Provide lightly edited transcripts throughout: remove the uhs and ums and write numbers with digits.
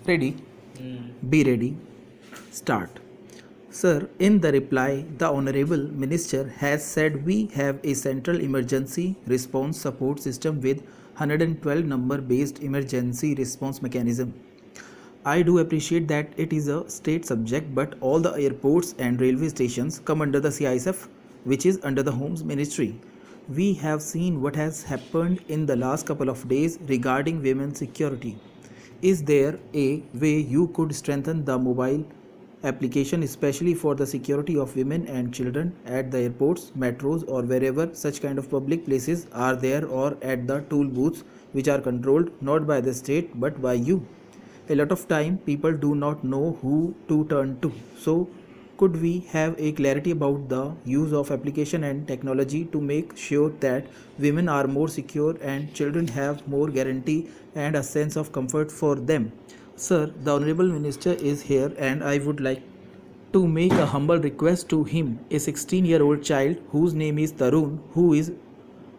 Ready? Be ready. Start. Sir, in the reply, the Honorable Minister has said we have a central emergency response support system with 112 number based emergency response mechanism. I do appreciate that it is a state subject, but all the airports and railway stations come under the CISF, which is under the Homes Ministry. We have seen what has happened in the last couple of days regarding women's security. Is there a way you could strengthen the mobile application, especially for the security of women and children at the airports, metros, or wherever such kind of public places are there, or at the toll booths which are controlled not by the state but by you? A lot of time people do not know who to turn to. So could we have a clarity about the use of application and technology to make sure that women are more secure and children have more guarantee and a sense of comfort for them? Sir, the Honorable Minister is here and I would like to make a humble request to him. A 16-year-old child whose name is Tarun, who is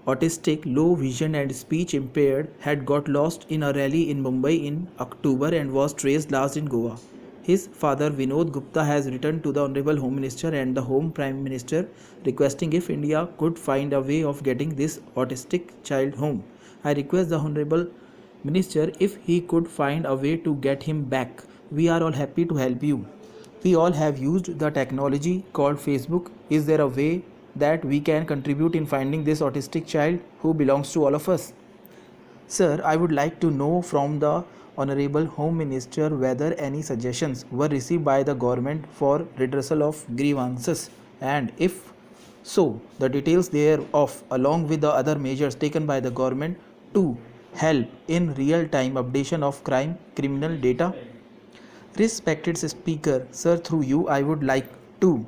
autistic, low vision and speech impaired, had got lost in a rally in Mumbai in October and was traced last in Goa. His father Vinod Gupta has written to the Honorable Home Minister and the Home Prime Minister requesting if India could find a way of getting this autistic child home. I request the Honorable Minister if he could find a way to get him back. We are all happy to help you. We all have used the technology called Facebook. Is there a way that we can contribute in finding this autistic child who belongs to all of us? Sir, I would like to know from the Honorable Home Minister whether any suggestions were received by the government for redressal of grievances, and if so, the details thereof along with the other measures taken by the government to help in real-time updation of criminal data. Respected Speaker, sir, through you I would like to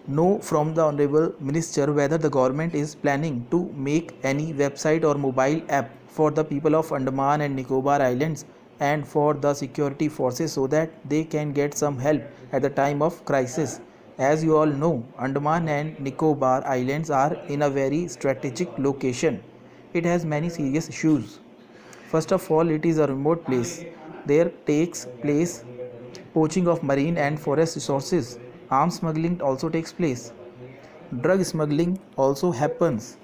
know from the Honorable Minister whether the government is planning to make any website or mobile app for the people of Andaman and Nicobar Islands and for the security forces so that they can get some help at the time of crisis. As you all know, Andaman and Nicobar Islands are in a very strategic location. It has many serious issues. First of all, it is a remote place. There takes place poaching of marine and forest resources. Arms smuggling also takes place. Drug smuggling also happens.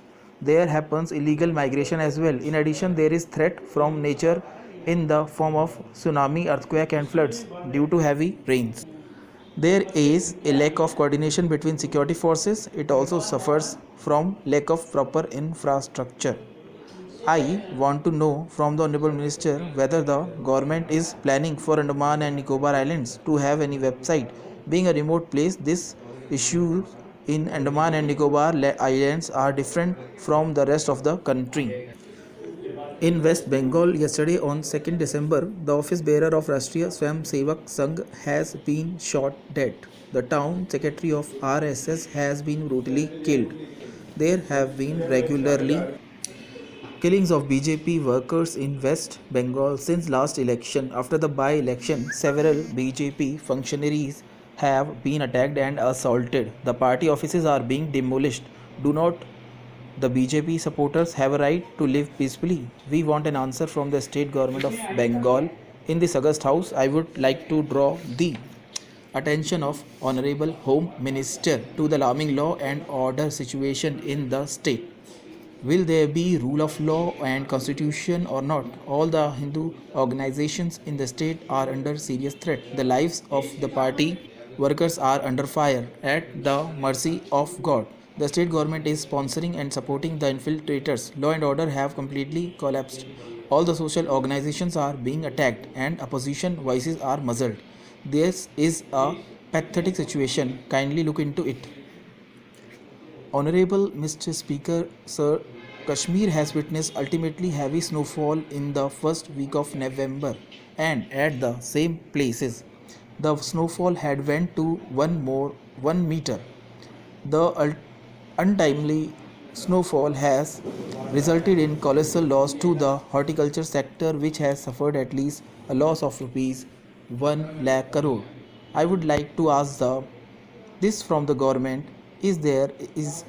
There happens illegal migration as well. In addition, there is threat from nature in the form of tsunami, earthquake and floods due to heavy rains. There is a lack of coordination between security forces. It also suffers from lack of proper infrastructure. I want to know from the Honorable Minister whether the government is planning for Andaman and Nicobar Islands to have any website. Being a remote place, these issues in Andaman and Nicobar Islands are different from the rest of the country. In West Bengal, yesterday on 2nd December, the office bearer of Rashtriya Swayam Sevak Sangh has been shot dead. The town secretary of RSS has been brutally killed. There have been regularly killings of BJP workers in West Bengal since last election. After the by-election, several BJP functionaries have been attacked and assaulted. The party offices are being demolished. Do not the BJP supporters have a right to live peacefully? We want an answer from the state government of Bengal. In this August House, I would like to draw the attention of Honorable Home Minister to the alarming law and order situation in the state. Will there be rule of law and constitution or not? All the Hindu organizations in the state are under serious threat. The lives of the party workers are under fire at the mercy of God. The state government is sponsoring and supporting the infiltrators. Law and order have completely collapsed. All the social organizations are being attacked and opposition voices are muzzled. This is a pathetic situation. Kindly look into it. Honorable Mr. Speaker, sir, Kashmir has witnessed ultimately heavy snowfall in the first week of November, and at the same places, the snowfall had went to 1 meter. The untimely snowfall has resulted in colossal loss to the horticulture sector, which has suffered at least a loss of rupees 1 lakh crore. I would like to ask this from the government. Is there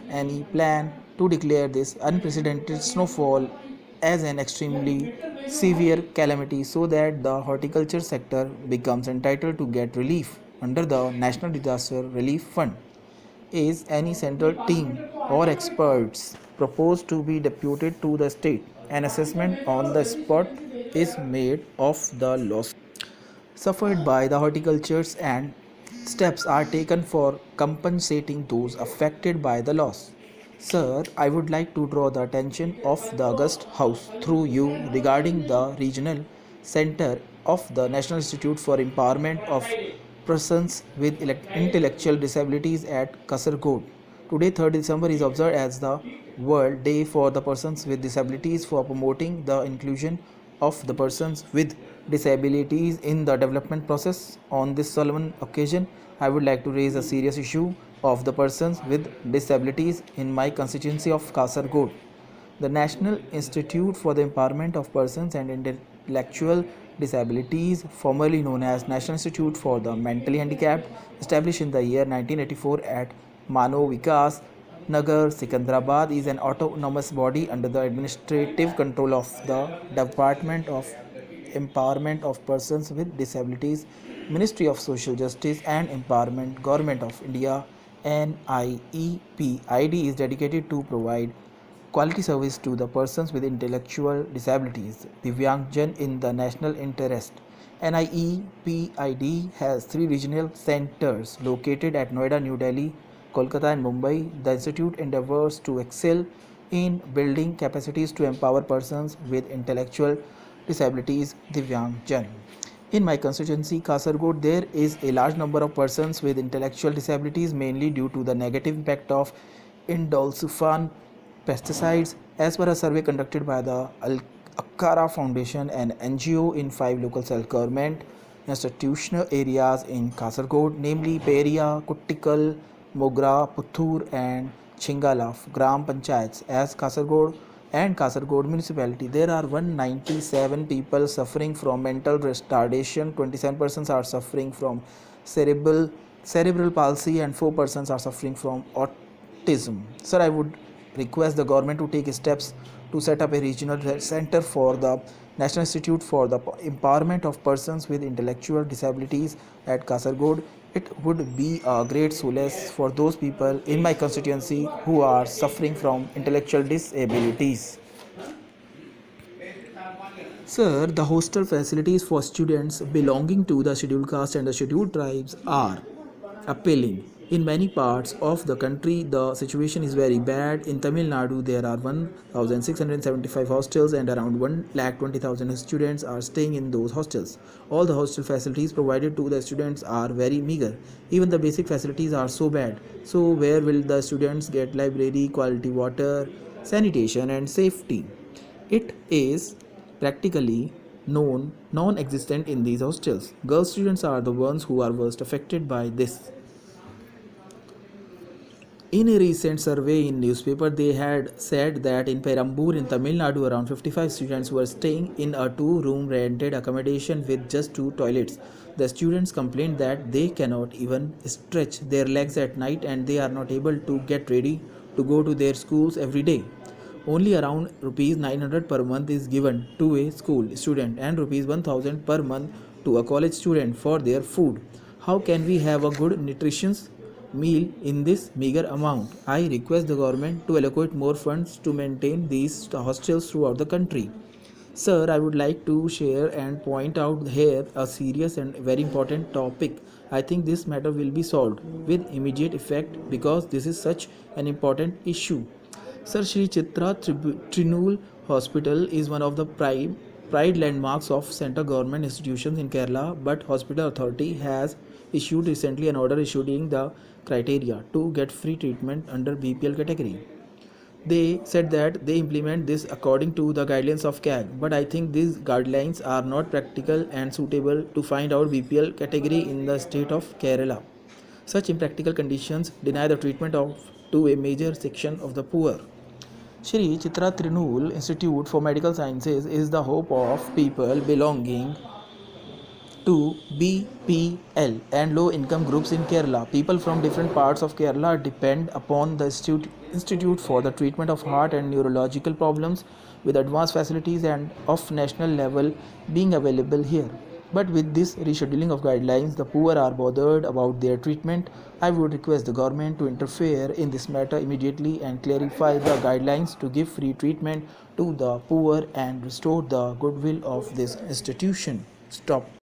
any plan to declare this unprecedented snowfall as an extremely severe calamity so that the horticulture sector becomes entitled to get relief under the National Disaster Relief Fund. Is any central team or experts proposed to be deputed to the state? An assessment on the spot is made of the loss suffered by the horticultures and steps are taken for compensating those affected by the loss. Sir, I would like to draw the attention of the August House through you regarding the regional center of the National Institute for Empowerment of Persons with Intellectual Disabilities at Kasargod. Today, 3rd December, is observed as the World Day for the Persons with Disabilities for promoting the inclusion of the persons with disabilities in the development process. On this solemn occasion, I would like to raise a serious issue of the persons with disabilities in my constituency of Kasargod. The National Institute for the Empowerment of Persons and Intellectual Disabilities, formerly known as National Institute for the Mentally Handicapped, established in the year 1984 at Mano Vikas Nagar, Secunderabad, is an autonomous body under the administrative control of the Department of Empowerment of Persons with Disabilities, Ministry of Social Justice and Empowerment, Government of India. NIEPID is dedicated to provide quality service to the persons with intellectual disabilities, Divyangjan in the national interest. NIEPID has 3 regional centers located at Noida, New Delhi, Kolkata and Mumbai. The institute endeavors to excel in building capacities to empower persons with intellectual disabilities, Divyangjan. In my constituency, Kasargod, there is a large number of persons with intellectual disabilities, mainly due to the negative impact of indolsulfan pesticides. As per a survey conducted by the Akara Foundation, an NGO in 5 local self-government institutional areas in Kasargod, namely Peria, Kuttikal, Mogra, Puttur and Chingalaf Gram Panchayats as Kasargod and Kasargod municipality. There are 197 people suffering from mental retardation, 27 persons are suffering from cerebral palsy and 4 persons are suffering from autism. Sir, I would request the government to take steps to set up a regional center for the National Institute for the Empowerment of Persons with Intellectual Disabilities at Kasargod. It would be a great solace for those people in my constituency who are suffering from intellectual disabilities. Sir, the hostel facilities for students belonging to the scheduled caste and the scheduled tribes are appealing. In many parts of the country, the situation is very bad. In Tamil Nadu, there are 1,675 hostels and around 1,20,000 students are staying in those hostels. All the hostel facilities provided to the students are very meager. Even the basic facilities are so bad. So, where will the students get library, quality water, sanitation, and safety? It is practically non-existent in these hostels. Girl students are the ones who are worst affected by this. In a recent survey in newspaper, they had said that in Perambur in Tamil Nadu, around 55 students were staying in a 2-room rented accommodation with just 2 toilets. The students complained that they cannot even stretch their legs at night and they are not able to get ready to go to their schools every day. Only around rupees 900 per month is given to a school student and rupees 1000 per month to a college student for their food. How can we have a good nutritious meal in this meager amount? I request the government to allocate more funds to maintain these hostels throughout the country. Sir, I would like to share and point out here a serious and very important topic. I think this matter will be solved with immediate effect because this is such an important issue. Sir, Shri Chitra Trinul Hospital is one of the pride landmarks of central government institutions in Kerala, but Hospital Authority has issued recently an order issuing the criteria to get free treatment under BPL category. They said that they implement this according to the guidelines of CAG, but I think these guidelines are not practical and suitable to find out BPL category in the state of Kerala. Such impractical conditions deny the treatment to a major section of the poor. Shri Chitra Trinul Institute for Medical Sciences is the hope of people belonging to BPL and low income groups in Kerala. People from different parts of Kerala depend upon the institute for the treatment of heart and neurological problems, with advanced facilities and of national level being available here. But with this rescheduling of guidelines, the poor are bothered about their treatment. I would request the government to interfere in this matter immediately and clarify the guidelines to give free treatment to the poor and restore the goodwill of this institution. Stop.